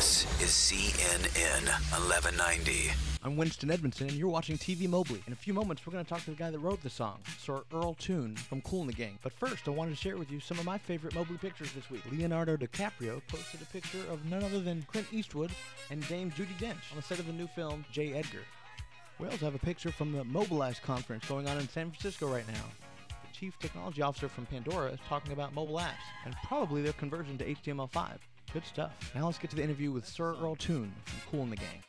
This is CNN 1190. I'm Winston Edmondson, and you're watching TV Mobli. In a few moments, we're going to talk to the guy that wrote the song, Sir Earl Toon from Kool the Gang. But first, I wanted to share with you some of my favorite Mobli pictures this week. Leonardo DiCaprio posted a picture of none other than Clint Eastwood and Dame Judi Dench on the set of the new film, J. Edgar. We also have a picture from the Mobilize conference going on in San Francisco right now. The chief technology officer from Pandora is talking about mobile apps and probably their conversion to HTML5. Good stuff. Now let's get to the interview with Sir Earl Toon from Kool the Gang.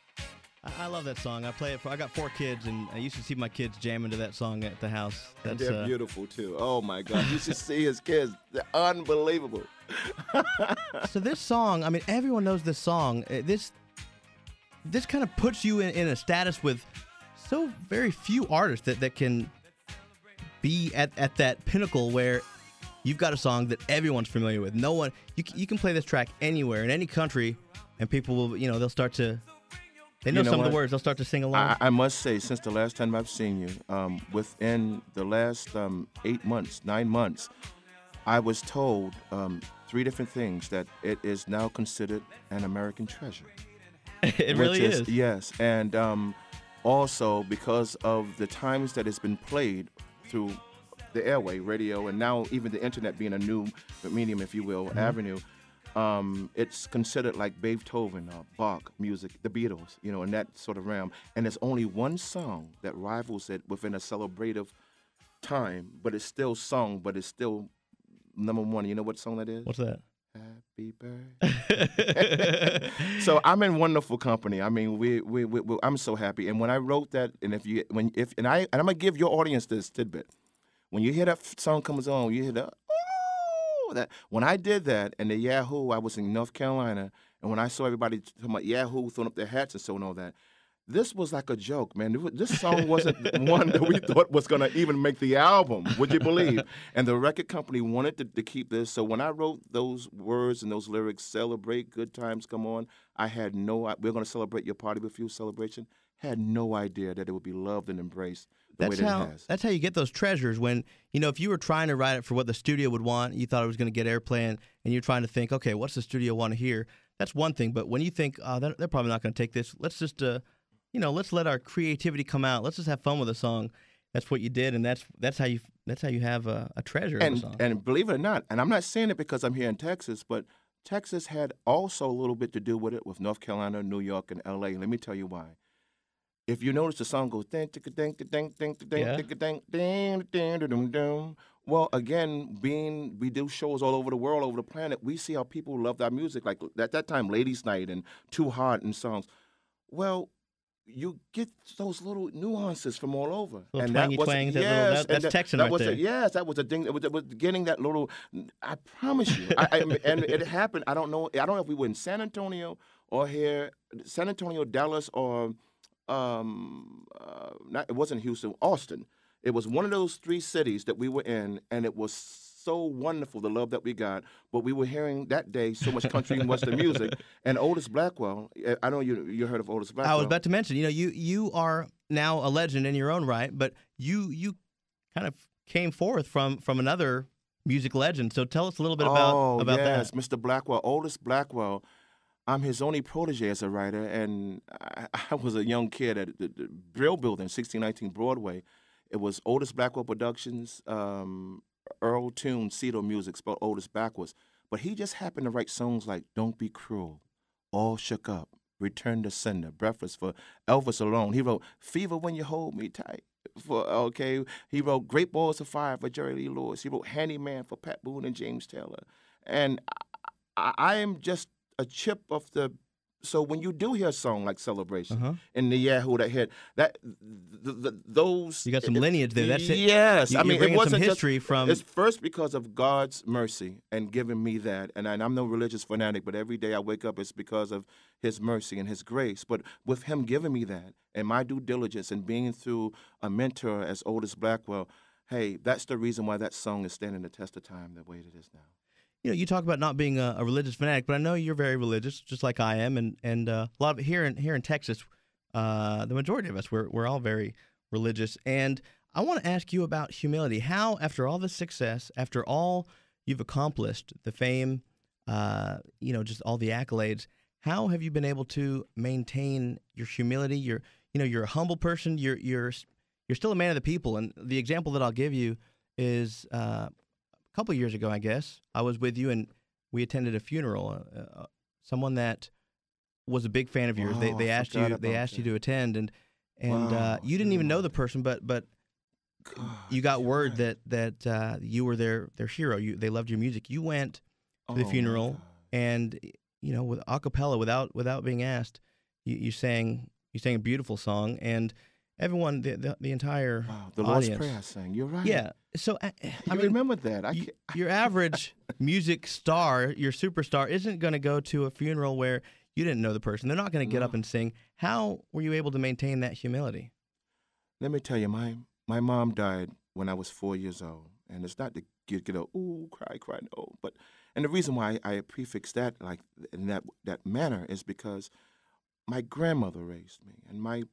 I love that song. I play it I got 4 kids, and I used to see my kids jamming to that song at the house. And they're beautiful, too. Oh, my God. You should see his kids. They're unbelievable. So this song, I mean, everyone knows this song. This kind of puts you in a status with so very few artists that can be at that pinnacle where you've got a song that everyone's familiar with. No one, you can play this track anywhere, in any country, and people will, they'll start to... They know some of the words. They'll start to sing along. I must say, since the last time I've seen you, within the last 9 months, I was told 3 different things, that it is now considered an American treasure. It really is. Yes, and also because of the times that it's been played through the airway, radio, and now even the internet being a new medium, if you will, avenue. It's considered like Beethoven or Bach music, the Beatles, in that sort of realm. And there's only one song that rivals it within a celebrative time, but it's still sung, but it's still number one. You know what song that is? What's that? Happy birthday. So I'm in wonderful company. I mean, I'm so happy. And when I wrote that, and I'm gonna give your audience this tidbit. When you hear that song comes on, you hear that. That when I did that, and the Yahoo, I was in North Carolina, and when I saw everybody talking about Yahoo throwing up their hats and so and all that, this was like a joke, man. This song wasn't one that we thought was going to even make the album, would you believe? And the record company wanted to keep this, so when I wrote those words and those lyrics, celebrate, good times come on, I had we're going to celebrate your party with you celebration, had no idea that it would be loved and embraced. That's how you get those treasures. When, if you were trying to write it for what the studio would want, you thought it was going to get airplay, and you're trying to think, okay, what's the studio want to hear? That's one thing. But when you think, they're probably not going to take this, let's just, let's let our creativity come out. Let's just have fun with a song. That's what you did, and that's how you have a treasure of a song. And believe it or not, and I'm not saying it because I'm here in Texas, but Texas had also a little bit to do with it with North Carolina, New York, and L.A. Let me tell you why. If you notice, the song goes ding ding ding ding ding ding ding ding ding. Well, again, we do shows all over the world, over the planet, we see how people loved our music. Like at that time, Ladies' Night and Too Hot and songs. Well, you get those little nuances from all over. Little twangy twangs. That's Texan right there. Yes, that was a thing. It was getting that little. I promise you. And it happened. I don't know if we were in San Antonio or here, San Antonio, Dallas, or. It wasn't Houston, Austin. It was one of those 3 cities that we were in, and it was so wonderful, the love that we got. But we were hearing that day so much country and western music. And Otis Blackwell, I know you heard of Otis Blackwell. I was about to mention, you are now a legend in your own right, but you kind of came forth from another music legend. So tell us a little bit about that. Yes, Mr. Blackwell, Otis Blackwell. I'm his only protege as a writer, and I was a young kid at the Brill Building, 1619 Broadway. It was Otis Blackwell Productions, Earl Toon, Cedar Music, spelled Otis backwards. But he just happened to write songs like Don't Be Cruel, All Shook Up, Return to Sender, Breathless for Elvis Alone. He wrote Fever When You Hold Me Tight. He wrote Great Balls of Fire for Jerry Lee Lewis. He wrote Handyman for Pat Boone and James Taylor. And I am just a chip of the. So when you do hear a song like Celebration in the Yahoo that hit those, you got some lineage there. That's it. Yes, I mean it wasn't some history from. It's first because of God's mercy and giving me that, and I'm no religious fanatic, but every day I wake up it's because of His mercy and His grace. But with Him giving me that and my due diligence and being through a mentor as Otis Blackwell, hey, that's the reason why that song is standing the test of time the way it is now. You talk about not being a religious fanatic, but I know you're very religious, just like I am, and a lot of it here in Texas, the majority of us we're all very religious. And I want to ask you about humility. How, after all the success, after all you've accomplished, the fame, just all the accolades, how have you been able to maintain your humility? You're a humble person. You're still a man of the people. And the example that I'll give you is a couple years ago, I guess, I was with you and we attended a funeral. Someone that was a big fan of yours. They asked you to attend, and you didn't even know the person, but you got word that you were their hero. They loved your music. You went to the funeral, and with a cappella, without being asked, you sang a beautiful song, and everyone, the entire the audience, Lord's Prayer I sang. You're right. Yeah. So I mean, remember that. Your average music star, your superstar, isn't going to go to a funeral where you didn't know the person. They're not going to get up and sing. How were you able to maintain that humility? Let me tell you, my mom died when I was 4 years old, and it's not to get a ooh cry no, and the reason why I prefix that like in that manner is because my grandmother raised me, and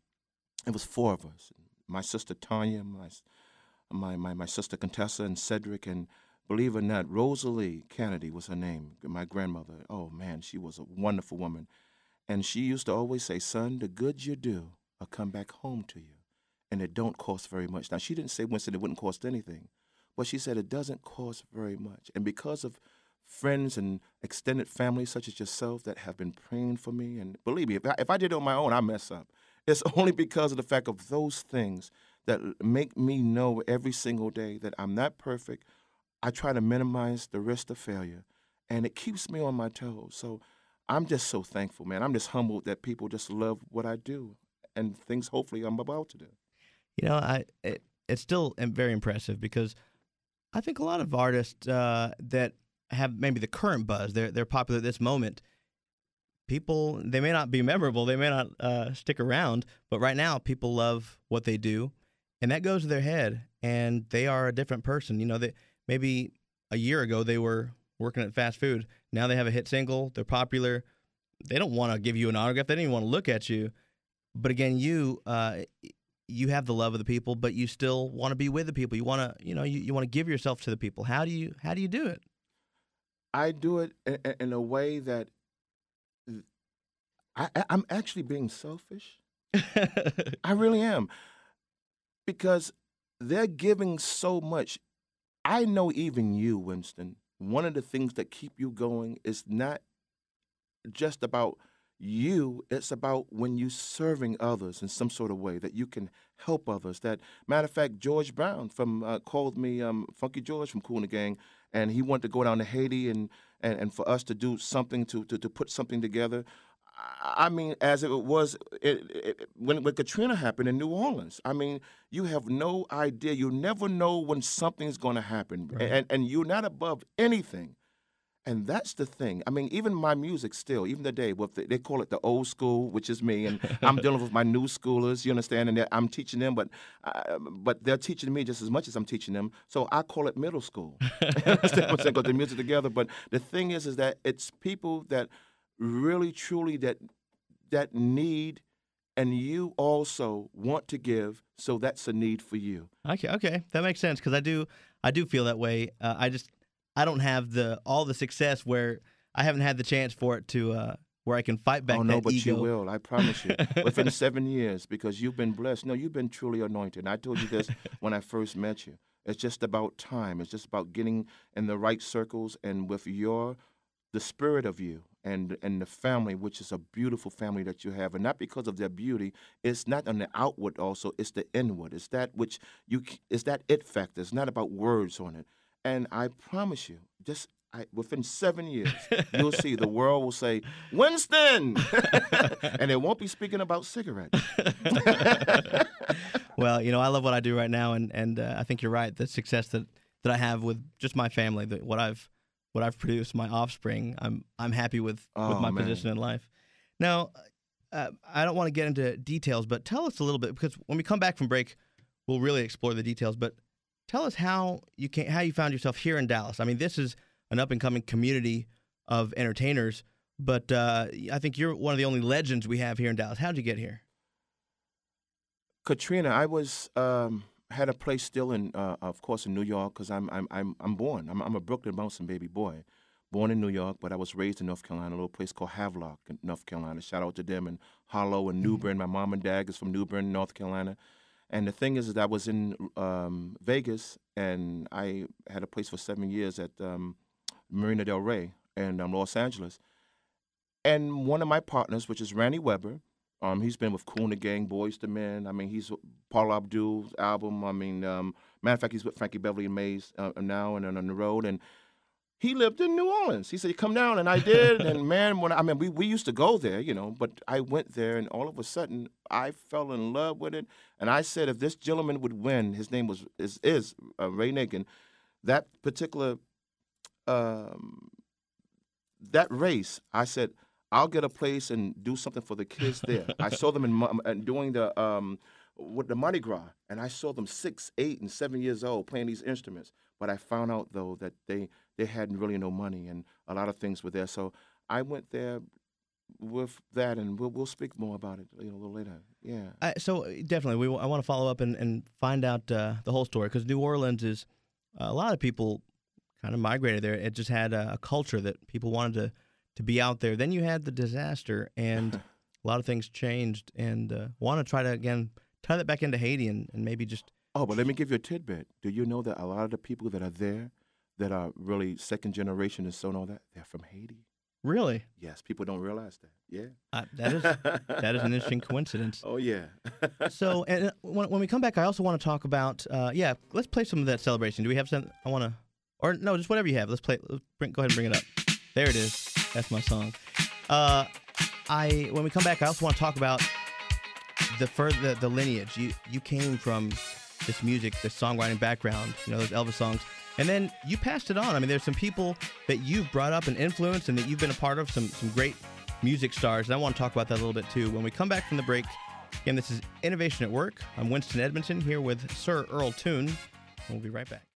it was four of us. My sister Tanya, my sister Contessa, and Cedric, and believe it or not, Rosalie Kennedy was her name, my grandmother. Oh, man, she was a wonderful woman. And she used to always say, son, the good you do will come back home to you, and it don't cost very much. Now, she didn't say, Winston, it wouldn't cost anything, but she said it doesn't cost very much. And because of friends and extended family such as yourself that have been praying for me, and believe me, if I did it on my own, I mess up. It's only because of the fact of those things that make me know every single day that I'm not perfect. I try to minimize the risk of failure, and it keeps me on my toes. So I'm just so thankful, man. I'm just humbled that people just love what I do and things hopefully I'm about to do. It's still very impressive because I think a lot of artists that have maybe the current buzz, they're popular at this moment, people, they may not be memorable, they may not stick around, but right now people love what they do, and that goes to their head, and they are a different person. Maybe a year ago they were working at fast food. Now they have a hit single, they're popular. They don't want to give you an autograph, they don't even want to look at you. But again, you have the love of the people, but you still want to be with the people. You want to, you want to give yourself to the people. How do you do it? I do it in a way that I'm actually being selfish. I really am. Because they're giving so much. I know even you, Winston, one of the things that keep you going is not just about you, it's about when you're serving others in some sort of way that you can help others. That matter of fact, George Brown called me Funky George from Kool the Gang, and he wanted to go down to Haiti and for us to do something to put something together. I mean, as it was when Katrina happened in New Orleans. I mean, you have no idea. You never know when something's going to happen, right. and you're not above anything. And that's the thing. I mean, even my music still, even today, they call it the old school, which is me, and I'm dealing with my new schoolers, you understand, and I'm teaching them, but they're teaching me just as much as I'm teaching them, so I call it middle school. You understand what I'm saying? Got the music together, but the thing is that it's people that really, truly that need, and you also want to give, so that's a need for you. Okay, that makes sense, because I do feel that way. I don't have all the success where I haven't had the chance for it to where I can fight back. Oh no, that but ego. you will. I promise you. Within 7 years, because you've been blessed. No, you've been truly anointed. And I told you this when I first met you. It's just about time. It's just about getting in the right circles and with the spirit of you and the family, which is a beautiful family that you have, and not because of their beauty. It's not on the outward. Also, it's the inward. It's that which it's that it factor. It's not about words on it. And I promise you, within 7 years, you'll see the world will say, Winston! And it won't be speaking about cigarettes. Well, I love what I do right now, and I think you're right. The success that I have with just my family, what I've produced, my offspring, I'm happy with my position in life. Now, I don't want to get into details, but tell us a little bit, because when we come back from break, we'll really explore the details. But tell us how you found yourself here in Dallas. I mean, this is an up-and-coming community of entertainers, but I think you're one of the only legends we have here in Dallas. How'd you get here? Katrina, I was had a place still in, of course, in New York, because I'm born. I'm a Brooklyn bouncing baby boy, born in New York, but I was raised in North Carolina, a little place called Havelock in North Carolina. Shout out to them and Hollow and New Bern. My mom and dad is from New Bern, North Carolina. And the thing is that I was in Vegas, and I had a place for 7 years at Marina Del Rey and Los Angeles. And one of my partners, which is Randy Weber, he's been with Kool the Gang, Boys to Men. I mean, he's Paula Abdul's album. I mean, matter of fact, he's with Frankie Beverly and Mays now and on the road. And he lived in New Orleans. He said, "Come down," and I did. And man, we used to go there, you know. But I went there, and all of a sudden, I fell in love with it. And I said, if this gentleman would win, his name is Ray Nagin. That particular that race, I said, I'll get a place and do something for the kids there. I saw them doing with the Mardi Gras, and I saw them 6, 8, and 7 years old playing these instruments. But I found out though that they had really no money, and a lot of things were there. So I went there with that, and we'll speak more about it a little later. Yeah. So definitely, I want to follow up and find out the whole story, because New Orleans is a lot of people kind of migrated there. It just had a culture that people wanted to be out there. Then you had the disaster, and a lot of things changed, and want to try to, again, tie that back into Haiti and maybe just... Oh, but let me give you a tidbit. Do you know that a lot of the people that are there that are really second generation and so and all that, they're from Haiti? Really? Yes, people don't realize that. Yeah. That is an interesting coincidence. Oh, yeah. So, and when we come back, I also want to talk about, let's play some of that celebration. Do we have something I want to... Or no, just whatever you have. Let's play. Go ahead and bring it up. There it is. That's my song. When we come back, I also want to talk about the lineage. You came from this music, this songwriting background, those Elvis songs, and then you passed it on. I mean, there's some people that you've brought up and influenced, and that you've been a part of, some great music stars, and I want to talk about that a little bit too. When we come back from the break, again, this is Innovation at Work. I'm Winston Edmondson here with Sir Earl Toon, and we'll be right back.